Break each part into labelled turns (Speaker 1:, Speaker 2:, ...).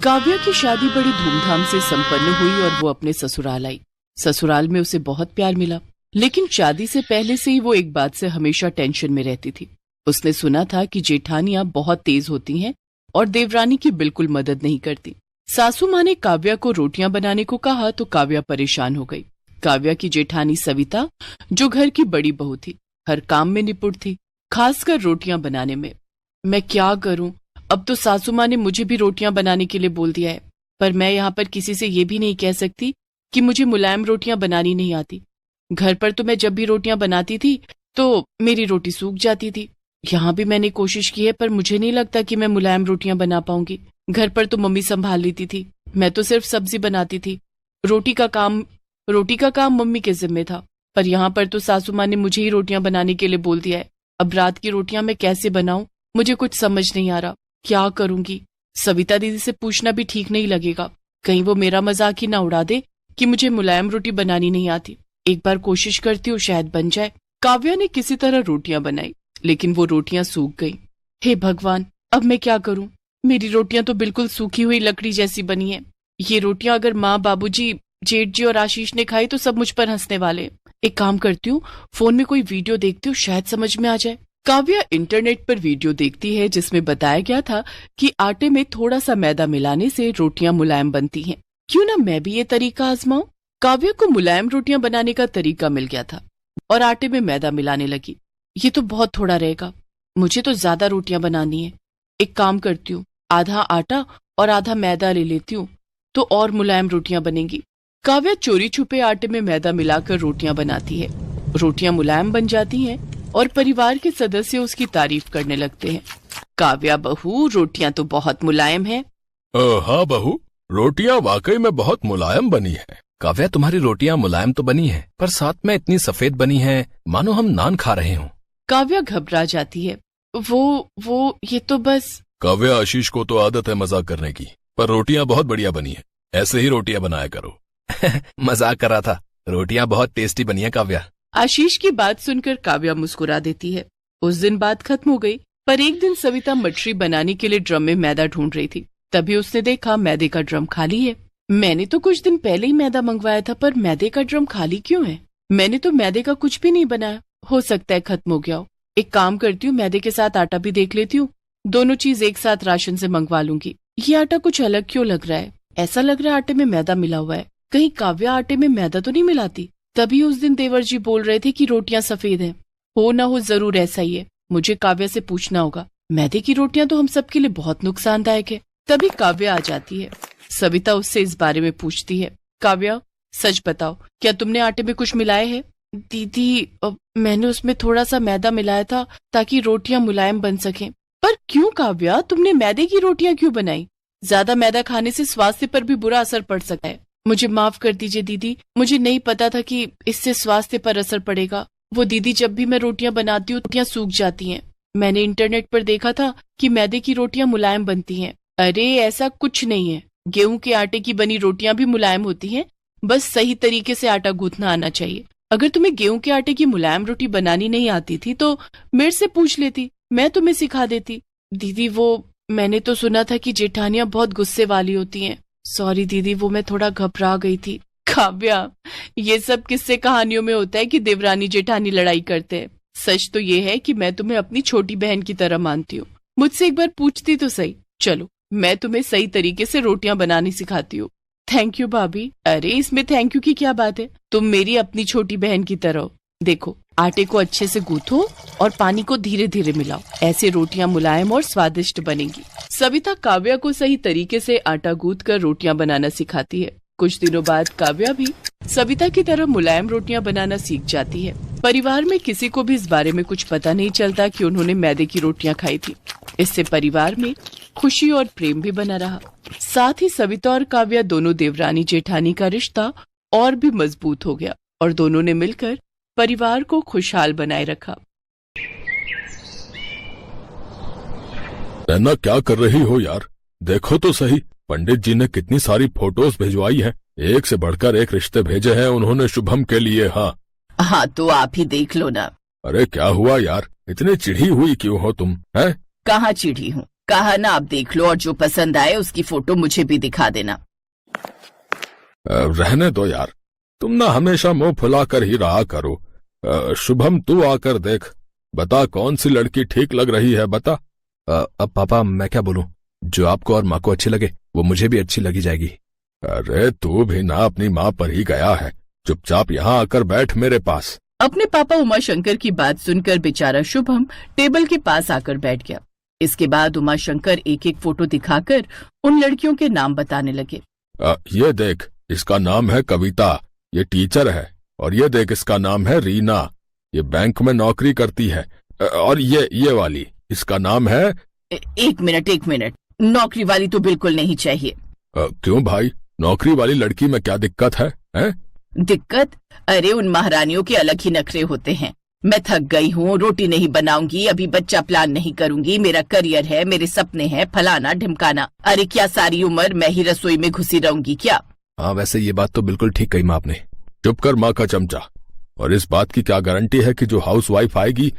Speaker 1: काव्या की शादी बड़ी धूमधाम से संपन्न हुई और वो अपने ससुराल आई। ससुराल में उसे बहुत प्यार मिला, लेकिन शादी से पहले से ही वो एक बात से हमेशा टेंशन में रहती थी। उसने सुना था कि जेठानियां बहुत तेज होती हैं और देवरानी की बिल्कुल मदद नहीं करती। सासू माँ ने काव्या को रोटियां बनाने को कहा तो काव्या परेशान हो गई। काव्या की जेठानी सविता, जो घर की बड़ी बहू थी, हर काम में निपुण थी, खासकर रोटियां बनाने में। मैं क्या करूं? अब तो सासू माँ ने मुझे भी रोटियां बनाने के लिए बोल दिया है, पर मैं यहाँ पर किसी से ये भी नहीं कह सकती कि मुझे मुलायम रोटियां बनानी नहीं आती। घर पर तो मैं जब भी रोटियां बनाती थी तो मेरी रोटी सूख जाती थी। यहाँ भी मैंने कोशिश की है, पर मुझे नहीं लगता कि मैं मुलायम रोटियां बना पाऊंगी। घर पर तो मम्मी संभाल लेती थी, मैं तो सिर्फ सब्जी बनाती थी। रोटी का काम मम्मी के जिम्मे था, पर यहाँ पर तो सासू माँ ने मुझे ही रोटियां बनाने के लिए बोल दिया है। अब रात की रोटियां मैं कैसे बनाऊं, मुझे कुछ समझ नहीं आ रहा। क्या करूंगी? सविता दीदी से पूछना भी ठीक नहीं लगेगा, कहीं वो मेरा मजाक ही ना उड़ा दे कि मुझे मुलायम रोटी बनानी नहीं आती। एक बार कोशिश करती हूँ, शायद बन जाए। काव्या ने किसी तरह रोटियां बनाई, लेकिन वो रोटियां सूख गईं। हे भगवान, अब मैं क्या करूं? मेरी रोटियां तो बिल्कुल सूखी हुई लकड़ी जैसी बनी है। ये रोटियां अगर माँ, बाबूजी, जेठ जी और आशीष ने खाई तो सब मुझ पर हंसने वाले। एक काम करती हूँ, फोन में कोई वीडियो देखती हूँ, शायद समझ में आ जाए। काव्या इंटरनेट पर वीडियो देखती है जिसमें बताया गया था कि आटे में थोड़ा सा मैदा मिलाने से रोटियां मुलायम बनती हैं। क्यों ना मैं भी ये तरीका आजमाऊं? काव्या को मुलायम रोटियां बनाने का तरीका मिल गया था और आटे में मैदा मिलाने लगी। ये तो बहुत थोड़ा रहेगा, मुझे तो ज्यादा रोटियां बनानी है। एक काम करती हूँ, आधा आटा और आधा मैदा ले लेती हूँ तो और मुलायम रोटियां बनेंगी। काव्या चोरी छुपे आटे में मैदा मिलाकर रोटियां बनाती है। रोटियां मुलायम बन जाती हैं और परिवार के सदस्य उसकी तारीफ करने लगते हैं। काव्या बहू, रोटियां तो बहुत मुलायम हैं।
Speaker 2: हाँ बहू, रोटियां वाकई में बहुत मुलायम बनी है। काव्या, तुम्हारी रोटियां मुलायम तो बनी है, पर साथ में इतनी सफेद बनी है मानो हम नान खा रहे हों।
Speaker 1: काव्या घबरा जाती है। वो ये तो बस।
Speaker 2: काव्या, आशीष को तो आदत है मजाक करने की, पर रोटियां बहुत बढ़िया बनी है। ऐसे ही रोटियां बनाया करो। मजाक कर रहा था, रोटियां बहुत टेस्टी बनी है काव्या।
Speaker 1: आशीष की बात सुनकर काव्या मुस्कुरा देती है। उस दिन बात खत्म हो गई, पर एक दिन सविता मछली बनाने के लिए ड्रम में मैदा ढूंढ रही थी। तभी उसने देखा मैदे का ड्रम खाली है। मैंने तो कुछ दिन पहले ही मैदा मंगवाया था, पर मैदे का ड्रम खाली क्यों है? मैंने तो मैदे का कुछ भी नहीं बनाया, हो सकता है खत्म हो गया हो। एक काम करती हूँ, मैदे के साथ आटा भी देख लेती हूँ, दोनों चीज एक साथ राशन से मंगवा लूंगी। ये आटा कुछ अलग क्यों लग रहा है? ऐसा लग रहा है आटे में मैदा मिला हुआ है। कहीं काव्या आटे में मैदा तो नहीं मिलाती? तभी उस दिन देवर जी बोल रहे थे कि रोटियां सफेद हैं। हो ना हो जरूर ऐसा ही है। मुझे काव्या से पूछना होगा। मैदे की रोटियां तो हम सबके लिए बहुत नुकसानदायक है। तभी काव्या आ जाती है। सविता उससे इस बारे में पूछती है। काव्या, सच बताओ, क्या तुमने आटे में कुछ मिलाया है? दीदी, मैंने उसमें थोड़ा सा मैदा मिलाया था ताकि रोटियां मुलायम बन सकें। पर क्यों काव्या, तुमने मैदे की रोटियां क्यों बनाई? ज्यादा मैदा खाने से स्वास्थ्य पर भी बुरा असर पड़ सकता है। मुझे माफ कर दीजिए दीदी, मुझे नहीं पता था कि इससे स्वास्थ्य पर असर पड़ेगा। वो दीदी, जब भी मैं रोटियां बनाती हूँ रोटियां सूख जाती हैं। मैंने इंटरनेट पर देखा था कि मैदे की रोटियां मुलायम बनती हैं। अरे ऐसा कुछ नहीं है, गेहूं के आटे की बनी रोटियां भी मुलायम होती हैं, बस सही तरीके से आटा गूंथना आना चाहिए। अगर तुम्हें गेहूं के आटे की मुलायम रोटी बनानी नहीं आती थी तो मेरे से पूछ लेती, मैं तुम्हें सिखा देती। दीदी, वो मैंने तो सुना था कि जेठानियां बहुत गुस्से वाली होती हैं। सॉरी दीदी, वो मैं थोड़ा घबरा गई थी। काव्या, ये सब किस्से कहानियों में होता है कि देवरानी जेठानी लड़ाई करते हैं। सच तो ये है कि मैं तुम्हें अपनी छोटी बहन की तरह मानती हूँ। मुझसे एक बार पूछती तो सही। चलो, मैं तुम्हें सही तरीके से रोटियां बनानी सिखाती हूँ। थैंक यू भाभी। अरे इसमें थैंक यू की क्या बात है, तुम मेरी अपनी छोटी बहन की तरह हो। देखो, आटे को अच्छे से गूंथो और पानी को धीरे धीरे मिलाओ, ऐसे रोटियां मुलायम और स्वादिष्ट बनेंगी। सविता काव्या को सही तरीके से आटा गूंथ कर रोटियां बनाना सिखाती है। कुछ दिनों बाद काव्या भी सविता की तरह मुलायम रोटियां बनाना सीख जाती है। परिवार में किसी को भी इस बारे में कुछ पता नहीं चलता कि उन्होंने मैदे की रोटियां खाई थी। इससे परिवार में खुशी और प्रेम भी बना रहा। साथ ही सविता और काव्या दोनों देवरानी जेठानी का रिश्ता और भी मजबूत हो गया और दोनों ने मिलकर परिवार को खुशहाल बनाए रखा।
Speaker 2: नैना, क्या कर रही हो यार? देखो तो सही, पंडित जी ने कितनी सारी फोटोज भिजवाई है। एक से बढ़कर एक रिश्ते भेजे हैं उन्होंने शुभम के लिए।
Speaker 1: हाँ तो आप ही देख लो ना।
Speaker 2: अरे क्या हुआ यार, इतनी चिढ़ी हुई क्यों हो तुम? हैं?
Speaker 1: कहाँ चिढ़ी हूँ, कहा ना आप देख लो और जो पसंद आए उसकी फोटो मुझे भी दिखा देना।
Speaker 2: रहने दो यार, तुम ना हमेशा मुंह फुला कर ही रहा करो। शुभम तू आकर देख, बता कौन सी लड़की ठीक लग रही है, बता। अब पापा मैं क्या बोलूं, जो आपको और माँ को अच्छी लगे वो मुझे भी अच्छी लगी जाएगी। अरे तू भी ना अपनी माँ पर ही गया है, चुपचाप यहाँ आकर बैठ मेरे पास।
Speaker 1: अपने पापा उमाशंकर की बात सुनकर बेचारा शुभम टेबल के पास आकर बैठ गया। इसके बाद उमाशंकर एक एक फोटो दिखाकर उन लड़कियों के नाम बताने लगे।
Speaker 2: ये देख, इसका नाम है कविता, ये टीचर है। और ये देख, इसका नाम है रीना, ये बैंक में नौकरी करती है। और ये वाली, इसका नाम है
Speaker 1: एक मिनट, नौकरी वाली तो बिल्कुल नहीं चाहिए।
Speaker 2: क्यों भाई, नौकरी वाली लड़की में क्या दिक्कत है, हैं?
Speaker 1: दिक्कत? अरे उन महारानियों के अलग ही नखरे होते हैं। मैं थक गई हूँ, रोटी नहीं बनाऊंगी, अभी बच्चा प्लान नहीं करूंगी, मेरा करियर है, मेरे सपने हैं, फलाना ढिमकाना। अरे क्या सारी उम्र मैं ही रसोई में घुसी रहूंगी क्या?
Speaker 2: हाँ वैसे ये बात तो बिल्कुल ठीक कही माँ आपने। चुप कर माँ का चमचा। और इस बात की क्या गारंटी है कि जो हाउसवाइफ आएगी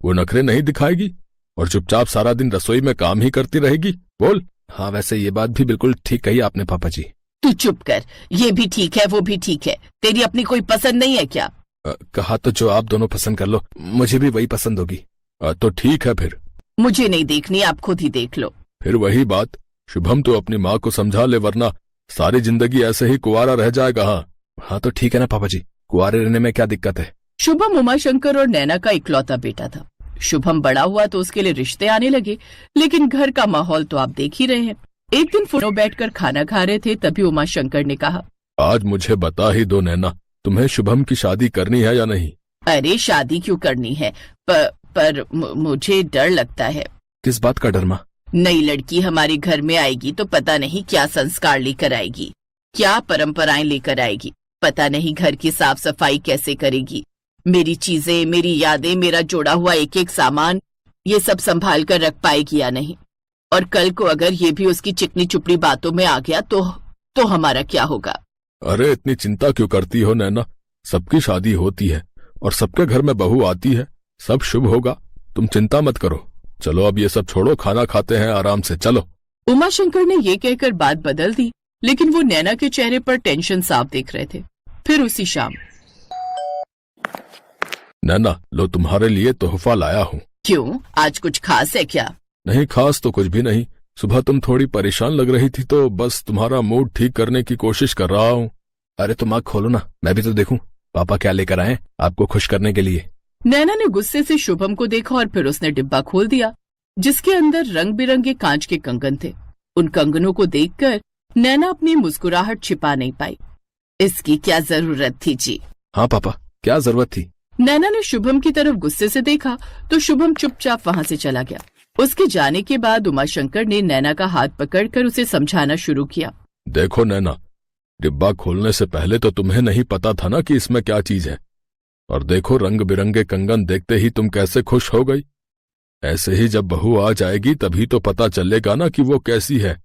Speaker 2: वो नखरे नहीं दिखाएगी और चुपचाप सारा दिन रसोई में काम ही करती रहेगी? बोल। हाँ वैसे ये बात भी बिल्कुल ठीक कही आपने पापा जी।
Speaker 1: तू चुप कर, ये भी ठीक है वो भी ठीक है, तेरी अपनी कोई पसंद नहीं है क्या?
Speaker 2: कहा तो जो आप दोनों पसंद कर लो, मुझे भी वही पसंद होगी। तो ठीक है फिर।
Speaker 1: मुझे नहीं देखनी, आप खुद ही देख लो।
Speaker 2: फिर वही बात, शुभम तो अपनी माँ को समझा ले, वरना सारी जिंदगी ऐसे ही कुंवारा रह जाएगा। हाँ तो ठीक है ना पापा जी, कुंवारे रहने में क्या दिक्कत है।
Speaker 1: शुभम उमाशंकर और नैना का इकलौता बेटा था। शुभम बड़ा हुआ तो उसके लिए रिश्ते आने लगे, लेकिन घर का माहौल तो आप देख ही रहे हैं। एक दिन फोनो बैठकर खाना खा रहे थे, तभी उमाशंकर ने कहा,
Speaker 2: आज मुझे बता ही दो नैना, तुम्हें शुभम की शादी करनी है या नहीं?
Speaker 1: अरे शादी क्यों करनी है, पर मुझे डर लगता है।
Speaker 2: किस बात का डर माँ?
Speaker 1: नई लड़की हमारे घर में आएगी तो पता नहीं क्या संस्कार लेकर आएगी, क्या परंपराएं लेकर आएगी, पता नहीं घर की साफ सफाई कैसे करेगी। मेरी चीजें, मेरी यादें, मेरा जोड़ा हुआ एक एक सामान, ये सब संभाल कर रख पाएगी या नहीं? और कल को अगर ये भी उसकी चिकनी चुपड़ी बातों में आ गया तो हमारा क्या होगा?
Speaker 2: अरे इतनी चिंता क्यों करती हो नैना, सबकी शादी होती है और सबके घर में बहू आती है, सब शुभ होगा, तुम चिंता मत करो। चलो अब ये सब छोड़ो, खाना खाते हैं आराम से, चलो।
Speaker 1: उमाशंकर ने ये कहकर बात बदल दी, लेकिन वो नैना के चेहरे पर टेंशन साफ देख रहे थे। फिर उसी शाम,
Speaker 2: नैना लो तुम्हारे लिए तोहफा लाया हूँ।
Speaker 1: क्यों, आज कुछ खास है क्या?
Speaker 2: नहीं खास तो कुछ भी नहीं, सुबह तुम थोड़ी परेशान लग रही थी तो बस तुम्हारा मूड ठीक करने की कोशिश कर रहा हूँ। अरे तुम आँख खोलो ना, मैं भी तो देखूं पापा क्या लेकर आए आपको खुश करने के लिए।
Speaker 1: नैना ने गुस्से से शुभम को देखा और फिर उसने डिब्बा खोल दिया, जिसके अंदर रंग बिरंगे कांच के कंगन थे। उन कंगनों को देखकर नैना अपनी मुस्कुराहट छिपा नहीं पाई। इसकी क्या जरूरत थी जी?
Speaker 2: हाँ पापा, क्या जरूरत थी?
Speaker 1: नैना ने शुभम की तरफ गुस्से से देखा तो शुभम चुपचाप वहां से चला गया। उसके जाने के बाद उमाशंकर ने नैना का हाथ पकड़कर उसे समझाना शुरू किया।
Speaker 2: देखो नैना, डिब्बा खोलने से पहले तो तुम्हें नहीं पता था ना कि इसमें क्या चीज है, और देखो रंग बिरंगे कंगन देखते ही तुम कैसे खुश हो गई। ऐसे ही जब बहू आ जाएगी तभी तो पता चलेगा ना कि वो कैसी है,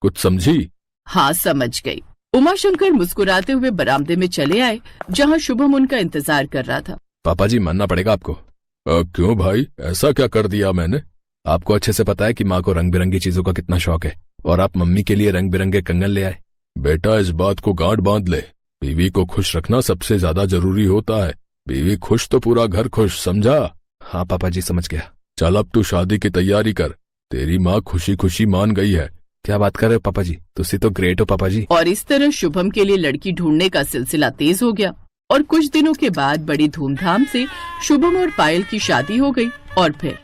Speaker 2: कुछ समझी?
Speaker 1: हाँ समझ गई। उमाशंकर मुस्कुराते हुए बरामदे में चले आए, जहाँ शुभम उनका इंतजार कर रहा था।
Speaker 2: पापा जी मानना पड़ेगा आपको। क्यों भाई, ऐसा क्या कर दिया मैंने? आपको अच्छे से पता है कि माँ को रंग बिरंगी चीजों का कितना शौक है, और आप मम्मी के लिए रंग बिरंगे कंगन ले आए। बेटा इस बात को गांठ बांध ले, बीवी को खुश रखना सबसे ज्यादा जरूरी होता है। बीवी खुश तो पूरा घर खुश, समझा? हाँ पापा जी समझ गया। चल अब तू शादी की तैयारी कर, तेरी माँ खुशी खुशी मान गई है। क्या बात कर रहे हो पापा जी, तुसी तो ग्रेट हो पापा जी।
Speaker 1: और इस तरह शुभम के लिए लड़की ढूंढने का सिलसिला तेज हो गया, और कुछ दिनों के बाद बड़ी धूमधाम से शुभम और पायल की शादी हो गई। और फिर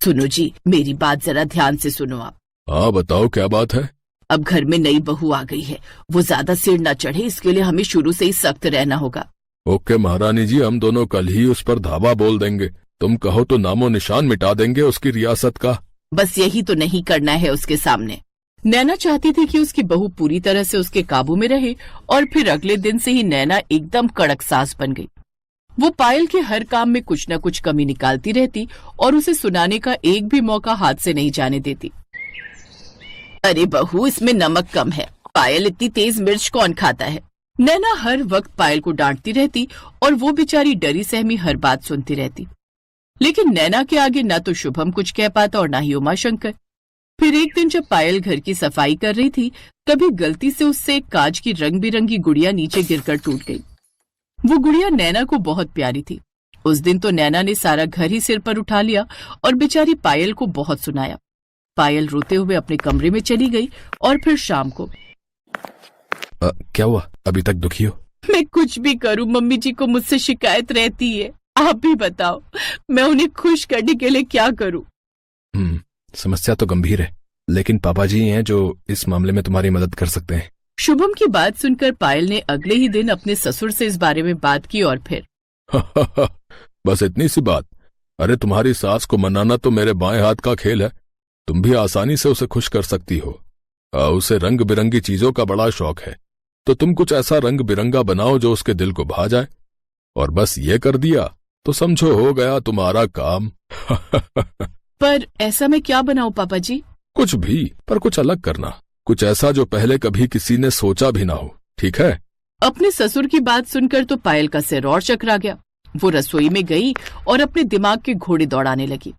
Speaker 1: सुनो जी, मेरी बात जरा ध्यान से सुनो आप।
Speaker 2: हाँ बताओ क्या बात है?
Speaker 1: अब घर में नई बहू आ गई है, वो ज्यादा सिर न चढ़े, इसके लिए हमें शुरू से ही सख्त रहना होगा।
Speaker 2: ओके महारानी जी, हम दोनों कल ही उस पर धावा बोल देंगे। तुम कहो तो नामो निशान मिटा देंगे उसकी रियासत का।
Speaker 1: बस यही तो नहीं करना है उसके सामने। नैना चाहती थी कि उसकी बहू पूरी तरह से उसके काबू में रहे, और फिर अगले दिन से ही नैना एकदम कड़क सास बन गई। वो पायल के हर काम में कुछ न कुछ कमी निकालती रहती और उसे सुनाने का एक भी मौका हाथ से नहीं जाने देती। अरे बहू, इसमें नमक कम है। पायल, इतनी तेज मिर्च कौन खाता है? नैना हर वक्त पायल को डांटती रहती और वो बेचारी डरी सहमी हर बात सुनती रहती। लेकिन नैना के आगे ना तो शुभम कुछ कह पाता और ना ही उमाशंकर। फिर एक दिन जब पायल घर की सफाई कर रही थी, तभी गलती से उससे एक कांच की रंग बिरंगी गुड़िया नीचे गिरकर टूट गई। वो गुड़िया नैना को बहुत प्यारी थी। उस दिन तो नैना ने सारा घर ही सिर पर उठा लिया और बेचारी पायल को बहुत सुनाया। पायल रोते हुए अपने कमरे में चली गई और फिर शाम को,
Speaker 2: क्या हुआ, अभी तक दुखी हो?
Speaker 1: मैं कुछ भी करूं, मम्मी जी को मुझसे शिकायत रहती है। आप भी बताओ, मैं उन्हें खुश करने के लिए क्या करूं?
Speaker 2: समस्या तो गंभीर है, लेकिन पापा जी हैं जो इस मामले में तुम्हारी मदद कर सकते हैं।
Speaker 1: शुभम की बात सुनकर पायल ने अगले ही दिन अपने ससुर से इस बारे में बात की और फिर
Speaker 2: बस इतनी सी बात? अरे तुम्हारी सास को मनाना तो मेरे बाएं हाथ का खेल है। तुम भी आसानी से उसे खुश कर सकती हो। उसे रंग बिरंगी चीजों का बड़ा शौक है, तो तुम कुछ ऐसा रंग बिरंगा बनाओ जो उसके दिल को भा जाए, और बस ये कर दिया तो समझो हो गया तुम्हारा काम।
Speaker 1: पर ऐसा मैं क्या बनाऊं पापा जी?
Speaker 2: कुछ भी, पर कुछ अलग करना, कुछ ऐसा जो पहले कभी किसी ने सोचा भी ना हो, ठीक है?
Speaker 1: अपने ससुर की बात सुनकर तो पायल का सिर और चकरा गया। वो रसोई में गई और अपने दिमाग के घोड़े दौड़ाने लगी।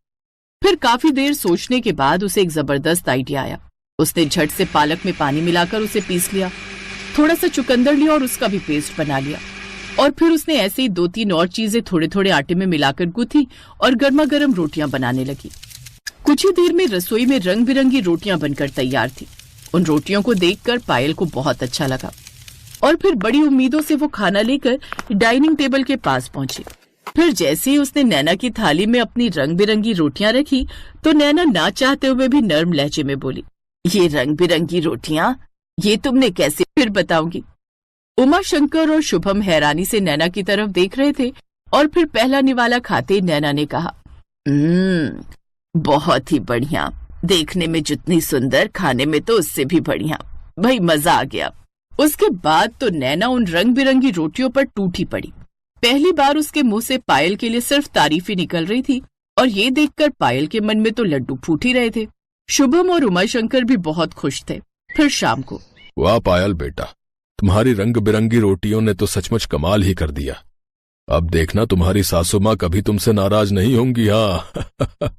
Speaker 1: फिर काफी देर सोचने के बाद उसे एक जबरदस्त आइडिया आया। उसने झट से पालक में पानी मिलाकर उसे पीस लिया, थोड़ा सा चुकंदर लिया और उसका भी पेस्ट बना लिया, और फिर उसने ऐसे ही 2-3 और चीजें थोड़े थोड़े आटे में मिलाकर गूंथी और गर्मा गर्म रोटियां बनाने लगी। कुछ ही देर में रसोई में रंग बिरंगी रोटियां बनकर तैयार थी। उन रोटियों को देखकर पायल को बहुत अच्छा लगा और फिर बड़ी उम्मीदों से वो खाना लेकर डाइनिंग टेबल के पास पहुंची। फिर जैसे ही उसने नैना की थाली में अपनी रंग बिरंगी रोटियां रखी, तो नैना ना चाहते हुए भी नर्म लहजे में बोली, ये रंग बिरंगी रोटियां, ये तुमने कैसे? फिर बताऊंगी। उमाशंकर और शुभम हैरानी से नैना की तरफ देख रहे थे और फिर पहला निवाला खाते नैना ने कहा, बहुत ही बढ़िया, देखने में जितनी सुंदर, खाने में तो उससे भी बढ़िया। भाई मजा आ गया। उसके बाद तो नैना उन रंग बिरंगी रोटियों पर टूटी पड़ी। पहली बार उसके मुंह से पायल के लिए सिर्फ तारीफ ही निकल रही थी और ये देखकर पायल के मन में तो लड्डू फूट ही रहे थे। शुभम और उमाशंकर भी बहुत खुश थे। फिर शाम को,
Speaker 2: वाह पायल बेटा, तुम्हारी रंग बिरंगी रोटियों ने तो सचमुच कमाल ही कर दिया। अब देखना तुम्हारी सासू माँ कभी तुमसे नाराज नहीं होंगी। हाँ।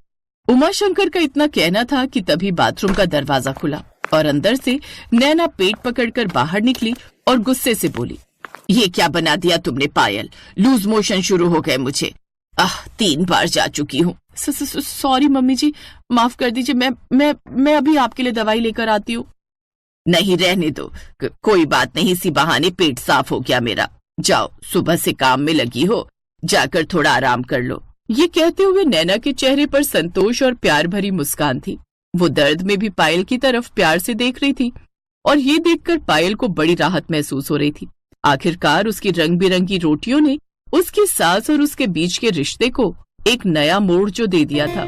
Speaker 1: उमाशंकर का इतना कहना था कि तभी बाथरूम का दरवाजा खुला और अंदर से नैना पेट पकड़कर बाहर निकली और गुस्से से बोली, ये क्या बना दिया तुमने पायल? लूज मोशन शुरू हो गए मुझे। 3 बार जा चुकी हूँ। सॉरी मम्मी जी, माफ कर दीजिए, मैं अभी आपके लिए दवाई लेकर आती हूँ। नहीं, रहने दो, कोई बात नहीं, इसी बहाने पेट साफ हो गया मेरा। जाओ, सुबह से काम में लगी हो, जाकर थोड़ा आराम कर लो। ये कहते हुए नैना के चेहरे पर संतोष और प्यार भरी मुस्कान थी। वो दर्द में भी पायल की तरफ प्यार से देख रही थी और ये देखकर पायल को बड़ी राहत महसूस हो रही थी। आखिरकार उसकी रंग बिरंगी रोटियों ने उसकी सास और उसके बीच के रिश्ते को एक नया मोड़ जो दे दिया था।